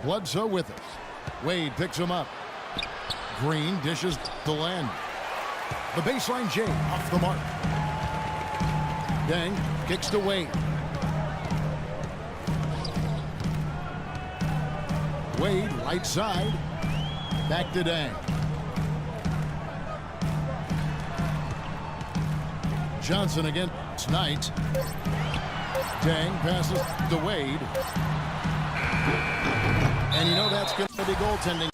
Bledsoe with it. Wade picks him up. Green dishes to Len. The baseline J off the mark. Deng kicks to Wade. Wade right side. Back to Deng. Johnson against Knight. Deng passes to Wade. And you know that's going to be goaltending,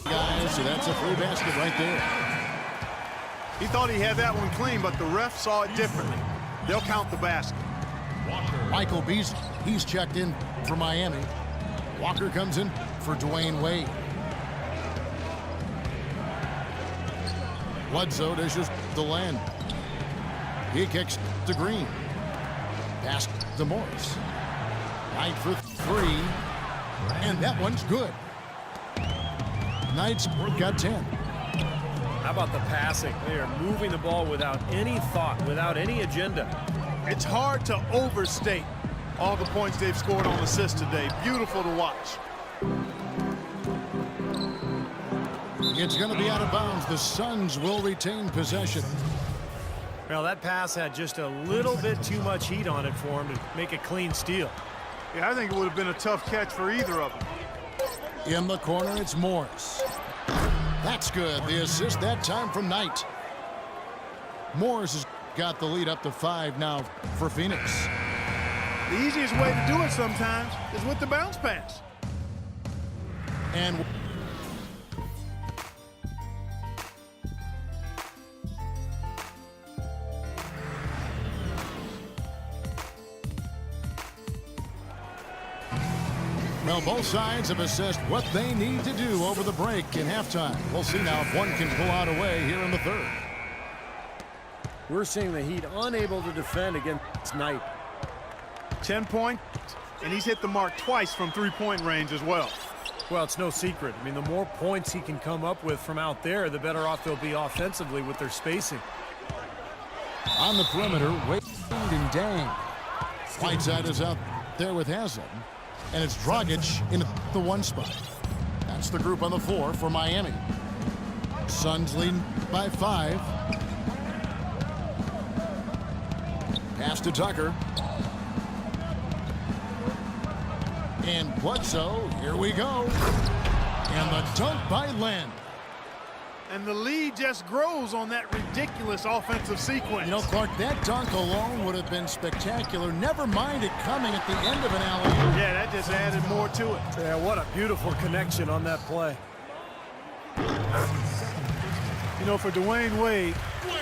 guys, so that's a free basket right there. He thought he had that one clean, but the ref saw it differently. They'll count the basket. Michael Beasley, he's checked in for Miami. Walker comes in for Dwayne Wade. Bledsoe dishes to Len. He kicks to Green. Pass to Morris. Knight for three. And that one's good. Knight's got 10. How about the passing? They are moving the ball without any thought, without any agenda. It's hard to overstate all the points they've scored on assists today. Beautiful to watch. It's going to be out of bounds. The Suns will retain possession. Well, that pass had just a little bit too much heat on it for him to make a clean steal. Yeah, I think it would have been a tough catch for either of them. In the corner, it's Morris. That's good. The assist that time from Knight. Morris has got the lead up to 5 now for Phoenix. The easiest way to do it sometimes is with the bounce pass. And well, both sides have assessed what they need to do over the break in halftime. We'll see now if one can pull out a way here in the third. We're seeing the Heat unable to defend against Knight. 10 points, and he's hit the mark twice from three-point range as well. Well, it's no secret. I mean, the more points he can come up with from out there, the better off they'll be offensively with their spacing. On the perimeter, Wade and Deng. Whiteside is out there with Haslam. And it's Dragic in the 1 spot. That's the group on the floor for Miami. Suns leading by 5. Pass to Tucker. And Bledsoe, here we go. And the dunk by Len. And the lead just grows on that ridiculous offensive sequence. You know, Clark, that dunk alone would have been spectacular. Never mind it coming at the end of an alley-oop. Yeah, that just added more to it. Yeah, what a beautiful connection on that play. You know, for Dwayne Wade,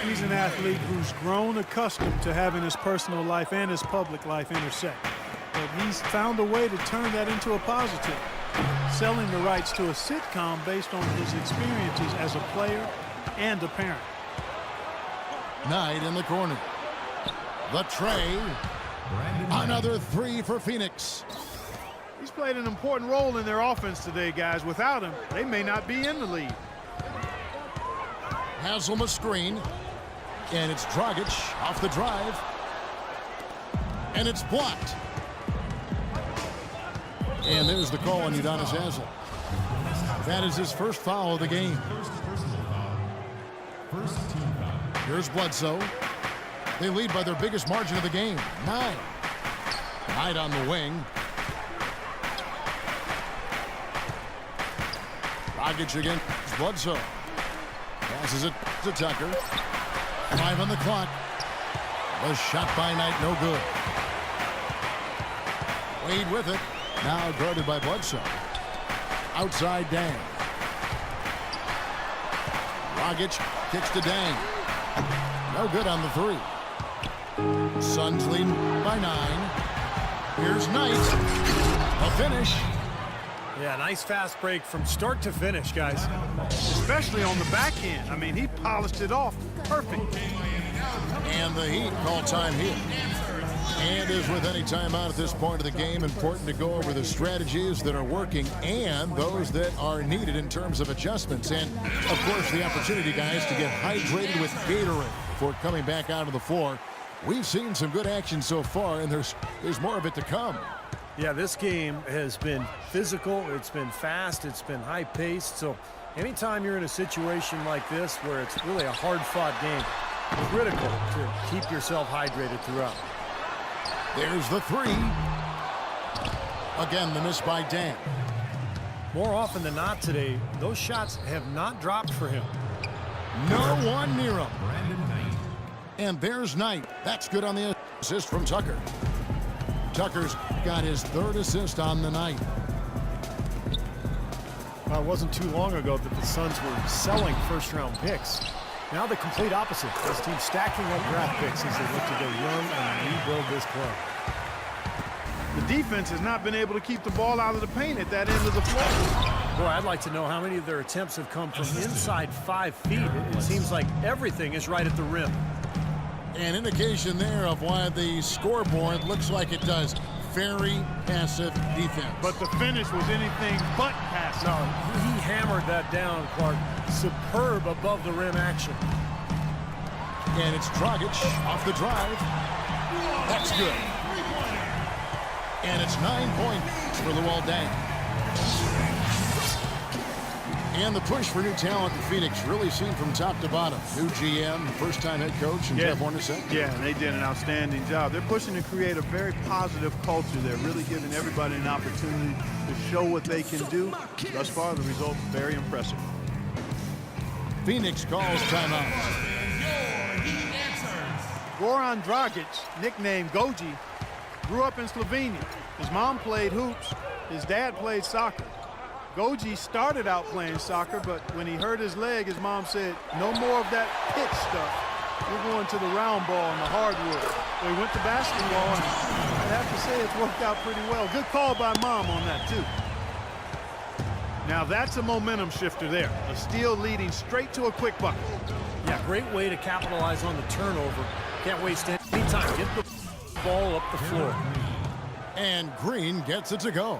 he's an athlete who's grown accustomed to having his personal life and his public life intersect. But he's found a way to turn that into a positive, selling the rights to a sitcom based on his experiences as a player and a parent. Knight in the corner. The tray. Another 3 for Phoenix. He's played an important role in their offense today, guys. Without him, they may not be in the lead. Haslam a screen. And it's Dragic off the drive. And it's blocked. And there's the call on Udonis Haslam. That is his first foul of the game. Here's Bledsoe. They lead by their biggest margin of the game, 9. Knight on the wing. Dragic against Bledsoe. Passes it to Tucker. 5 on the clock. The shot by Knight, no good. Wade with it. Now guarded by Bledsoe. Outside Deng. Dragic kicks to Deng. No good on the 3. Suns leading by 9. Here's Knight. A finish. Yeah, nice fast break from start to finish, guys. Especially on the backhand. I mean, he polished it off perfect. And the Heat call time here. And as with any timeout at this point of the game, important to go over the strategies that are working and those that are needed in terms of adjustments. And, of course, the opportunity, guys, to get hydrated with Gatorade before coming back out of the floor. We've seen some good action so far, and there's more of it to come. Yeah, this game has been physical, it's been fast, it's been high-paced, so anytime you're in a situation like this where it's really a hard-fought game, critical to keep yourself hydrated throughout. There's the three. Again, the miss by Dan. More often than not today, those shots have not dropped for him. No one near him. And there's Knight. That's good on the assist from Tucker. Tucker's got his third assist on the night. Well, it wasn't too long ago that the Suns were selling first-round picks. Now the complete opposite. This team stacking up draft picks as they look to go young and rebuild this club. The defense has not been able to keep the ball out of the paint at that end of the floor. Boy, I'd like to know how many of their attempts have come from inside 5 feet. It seems like everything is right at the rim. An indication there of why the scoreboard looks like it does. Very passive defense. But the finish was anything but passive. No, he hammered that down, Clark. Superb above the rim action. And it's Dragic off the drive. That's good. And it's 9 points for Luol Deng. And the push for new talent in Phoenix really seen from top to bottom. New GM, first-time head coach, and Jeff Hornacek. Yeah, and they did an outstanding job. They're pushing to create a very positive culture. They're really giving everybody an opportunity to show what they can do. Thus far, the results are very impressive. Phoenix calls timeout. Goran Dragic, nicknamed Goji, grew up in Slovenia. His mom played hoops. His dad played soccer. Goji started out playing soccer, but when he hurt his leg, his mom said, no more of that pitch stuff. We're going to the round ball and the hardwood. So he went to basketball, and I'd have to say it's worked out pretty well. Good call by mom on that, too. Now that's a momentum shifter there. A steal leading straight to a quick bucket. Yeah, great way to capitalize on the turnover. Can't waste any time. Get the ball up the floor. And Green gets it to go.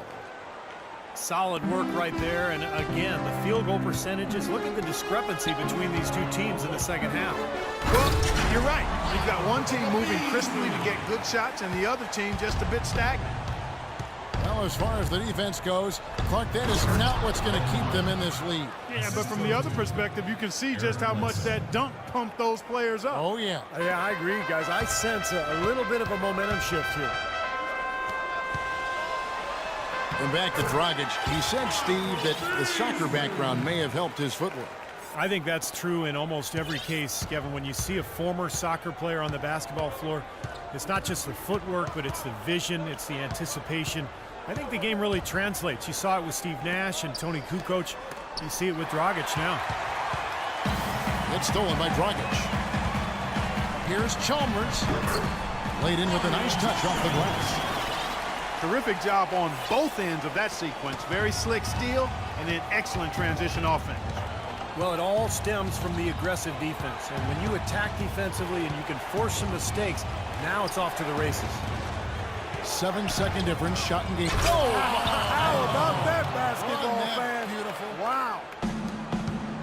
Solid work right there, and again, the field goal percentages. Look at the discrepancy between these two teams in the second half. Well, you're right. You've got one team moving crisply to get good shots, and the other team just a bit stagnant. Well, as far as the defense goes, Clark, that is not what's going to keep them in this lead. Yeah, but from the other perspective, you can see just how much that dunk pumped those players up. Oh, yeah. Yeah, I agree, guys. I sense a little bit of a momentum shift here. And back to Dragic. He said, Steve, that the soccer background may have helped his footwork. I think that's true in almost every case, Kevin. When you see a former soccer player on the basketball floor, it's not just the footwork, but it's the vision, it's the anticipation. I think the game really translates. You saw it with Steve Nash and Tony Kukoc. You see it with Dragic now. It's stolen by Dragic. Here's Chalmers. Laid in with a nice touch off the glass. Terrific job on both ends of that sequence. Very slick steal and then excellent transition offense. Well, it all stems from the aggressive defense. And when you attack defensively and you can force some mistakes, now it's off to the races. 7-second difference, shot and game. Oh, how about that basketball, Wasn't that fan? beautiful? Wow.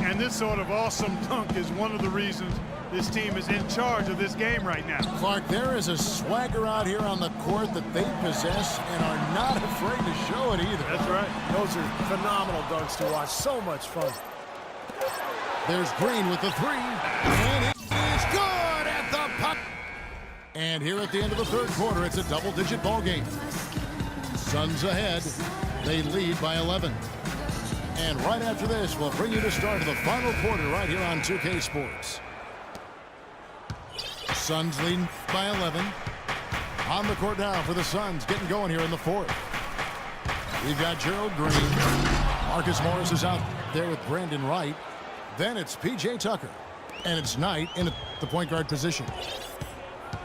And this sort of awesome dunk is one of the reasons this team is in charge of this game right now. Clark, there is a swagger out here on the court that they possess and are not afraid to show it either. That's right. Those are phenomenal dunks to watch. So much fun. There's Green with the three. And it is good at the puck. And here at the end of the third quarter, it's a double-digit ball game. Suns ahead. They lead by 11. And right after this, we'll bring you the start of the final quarter right here on 2K Sports. Suns leading by 11. On the court now for the Suns, getting going here in the fourth. We've got Gerald Green. Marcus Morris is out there with Brandon Wright. Then it's P.J. Tucker. And it's Knight in the point guard position.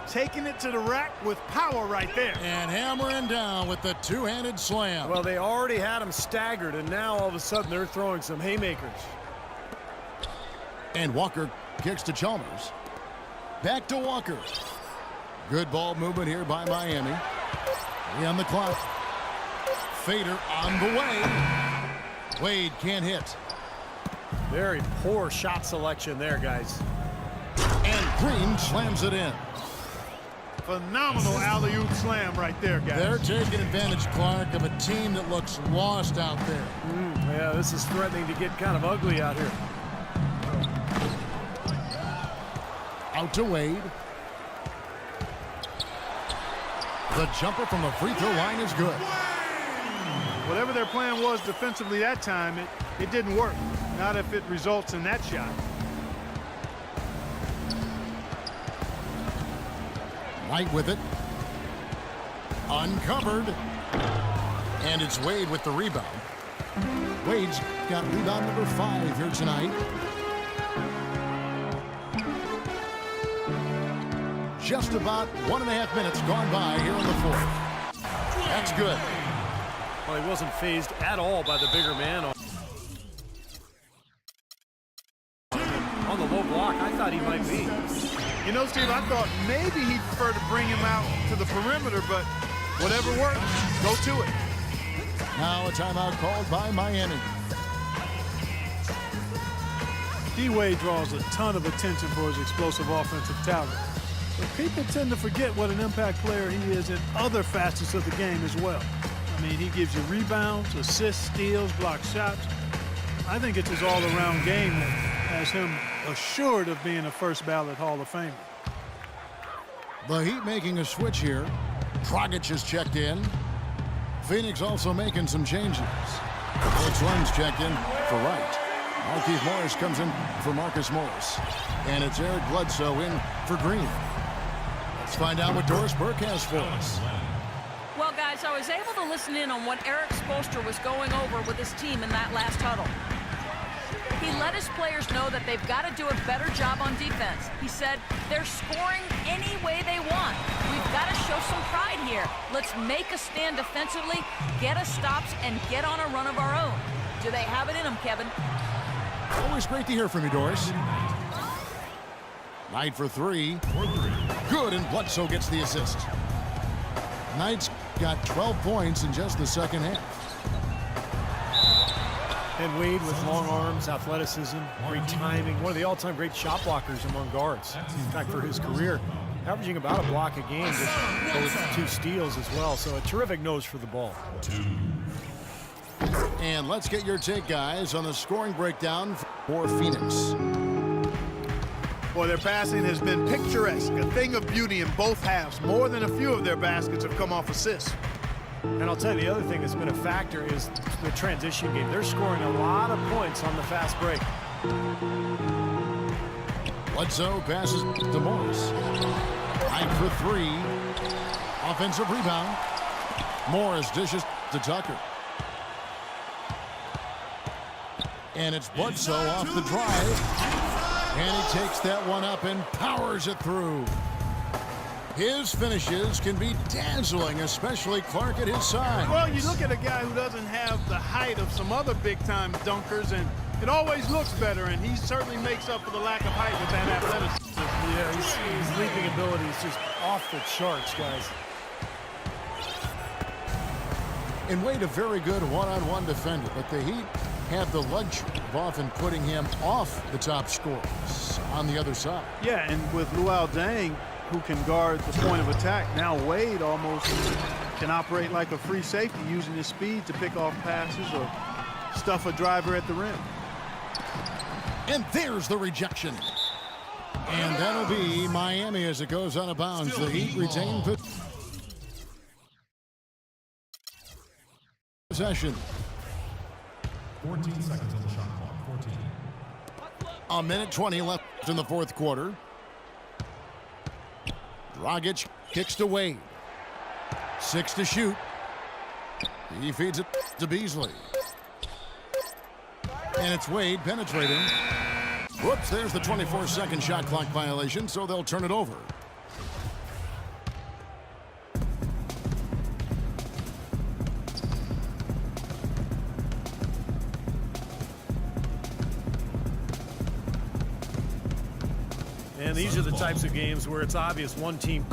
Taking it to the rack with power right there. And hammering down with the two-handed slam. Well, they already had him staggered, and now all of a sudden they're throwing some haymakers. And Walker kicks to Chalmers. Back to Walker. Good ball movement here by Miami. 3 on the clock. Fader on the way. Wade can't hit. Very poor shot selection there, guys. And Green slams it in. Phenomenal alley-oop slam right there, guys. They're taking advantage, Clark, of a team that looks lost out there. Yeah, this is threatening to get kind of ugly out here. Out to Wade. The jumper from the free throw line is good. Whatever their plan was defensively that time, it didn't work. Not if it results in that shot. Knight with it. Uncovered. And it's Wade with the rebound. Wade's got rebound number 5 here tonight. Just about 1.5 minutes gone by here in the fourth. That's good. Well, he wasn't phased at all by the bigger man. On the low block, I thought he might be. You know, Steve, I thought maybe he'd prefer to bring him out to the perimeter, but whatever works, go to it. Now a timeout called by Miami. D-Wade draws a ton of attention for his explosive offensive talent. But people tend to forget what an impact player he is in other facets of the game as well. I mean, he gives you rebounds, assists, steals, blocks shots. I think it's his all-around game that has him assured of being a first-ballot Hall of Famer. The Heat making a switch here. Dragic is checked in. Phoenix also making some changes. Alex Len's checked in for Wright. Markieff Morris comes in for Marcus Morris. And it's Eric Bledsoe in for Green. Let's find out what Doris Burke has for us. Well, guys, I was able to listen in on what Eric Spoelstra was going over with his team in that last huddle. He let his players know that they've got to do a better job on defense. He said, they're scoring any way they want. We've got to show some pride here. Let's make a stand defensively, get us stops, and get on a run of our own. Do they have it in them, Kevin? Always great to hear from you, Doris. Knight for 3. Good, and Bledsoe gets the assist. Knight's got 12 points in just the second half. And Wade with long arms, athleticism, great timing, one of the all-time great shot blockers among guards. In fact, for his career, averaging about a block a game, just those 2 steals as well. So a terrific nose for the ball. And let's get your take, guys, on the scoring breakdown for Phoenix. Boy, their passing has been picturesque, a thing of beauty in both halves. More than a few of their baskets have come off assists. And I'll tell you, the other thing that's been a factor is the transition game. They're scoring a lot of points on the fast break. Bledsoe passes to Morris. Knight for 3. Offensive rebound. Morris dishes to Tucker. And it's Bledsoe off the drive. And he takes that one up and powers it through. His finishes can be dazzling, especially Clark at his side. Well, you look at a guy who doesn't have the height of some other big-time dunkers, and it always looks better, and he certainly makes up for the lack of height with that athleticism. Yeah, his leaping ability is just off the charts, guys. And Wade, a very good one-on-one defender, but the Heat have the luxury of often putting him off the top scorers on the other side. Yeah, and with Luol Deng, who can guard the point of attack, now Wade almost can operate like a free safety, using his speed to pick off passes or stuff a driver at the rim. And there's the rejection. And that'll be Miami as it goes out of bounds. The Heat retain possession. 14 seconds on the shot clock. 14. A minute 20 left in the fourth quarter. Dragic kicks to Wade. 6 to shoot. He feeds it to Beasley. And it's Wade penetrating. Whoops, there's the 24-second shot clock violation, so they'll turn it over. And these are the types of games where it's obvious one team